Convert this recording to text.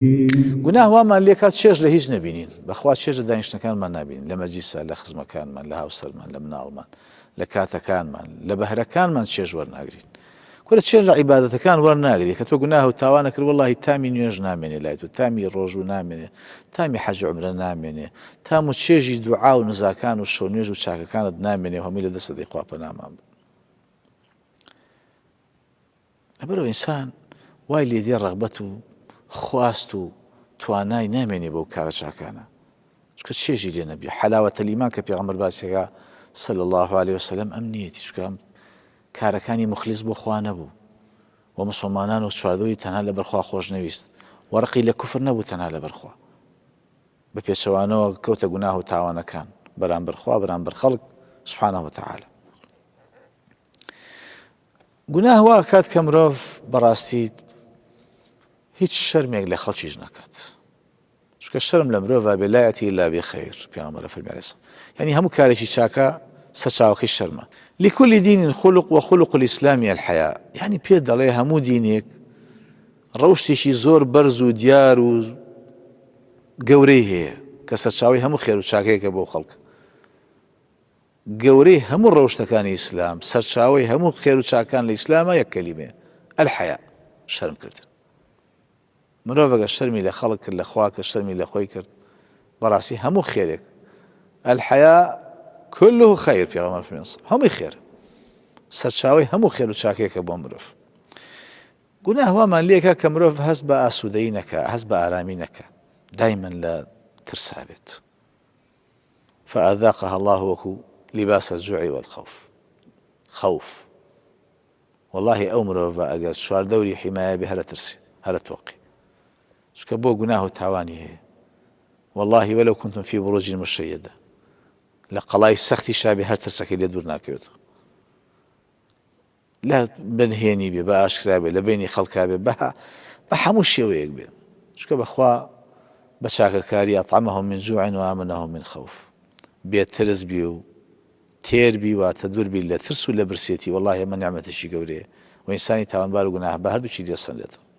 گوناه وامان لێ کات چێژ لە هیچ نەبینین بەخوا چێژ لە دانیشتەکانمان نابین لە مەجلیسە لە خزمەکانمان لە هاوسەرمان لە مناڵمان لە کاتەکانمان لە بەهرەکانمان چێژ وەرناگرین کورە چێژ لە عیبادەتەکان وەرناگری کە تۆ گوناه و تاوانە کرد وەڵڵاهی تامی نوێژ نامێنێ لای تۆ تامی ڕۆژوو نامێنێ تامی حەج و عومرە نامێنێ تام و چێژی دوعا و نزاکان و شەو نوێژ و چاکەکانت نامێنێ و هەمووی لە دەستە دەی خوا پەنامان بە لەبەرەوە ئینسان وای لێ دێ ڕەغبەت و خواست و توانای نامێنێ بەو کارە چاکانە چکە چێژی لێ نەبی حەلاوەتە الئیمان کە پێغەمبەر باسیەکە صلی الله عليه وسلم ئەم نیەتی چکە کارەکانی مخلیص بۆ خوا نەبوو و مسلمانان و چواردۆی تەنها لەبەر خوا خۆش نەویست وەرقی لە کوفر نەبوو تەنها لەبەر خوا بە پێچەوانەوە کەوتە گوناه و تاوانەکان بەرامبەر خوا بەرامبەر خەڵک سبحانه وتعالى گوناه وا کات کە مرۆڤ بەڕاستی هیچ شەرمێک لە خەڵکیش نەکات چکە شەرم لە مرۆڤ بێ لا یەتی ئیلا بخەیر پێغەمبەر فەرمووی یعنی هەموو کارێکی چاکە سەرچاوەکەی شەرمە لكل دين خلق وخلق الإسلام الحياء يعني پێ دەڵێ هەموو دینێک ڕەوشتێکی زۆر بەرز و دیار و گەورەی هەیە کە سەرچاوی هەموو خێر و چاکەیەکە بۆ خەڵک گەورەی هەموو ڕەوشتەکانی ئیسلام سەرچاوی هەموو خێر و چاکان لە ئیسلامە یەک کەلیمەیە الحەیا شەرم کردن مرۆڤ ئەگەر شەرمی لە خەڵک کرد لە خوا کە شەرمی لە خۆی کرد بەڕاستی هەموو خێرێک الحەیا كله خير پێغەمبەر فەرمووی هەمووی خێر سەرچاوی هەموو خێر و چاکەیەکە بۆ مرۆڤ گوناه وامان لێکە کە مرۆڤ هەست بە ئاسوودەیی نەکا هەست بە ئارامی نەکا دایمەن لە ترسا بێت فأذاقها الله وەکو لباس الجوع والخوف خوف والله ئەو مرۆڤە ئەگەر چواردەوری حیمایە بێ هەرە ترسی هەرە تۆقی چکە بۆ گوناه و تاوانی هەیە والله ولو كنتم في بروج مشيدة لە قەڵای سەختی شابێ هەر ترسەکەی لێ دوور ناکەوێتەوە لە بنهێنی بێ بە ئاشکرا بێ لە بینی خەڵکا بێ بە هەموو شێوەیەک بێ چکە بەخوا بە چاکەکاری ئەطعەمەهم من جوع وآمنەهم من خوف بێ ترس بی و تێر بی واتە دوور بی لە ترس و لە برسێتی والله ئەمە نیعمەتێکی گەورەیە و ئینسانی تاوانبار و گوناهبار هەردووچی دێسەندێتەوە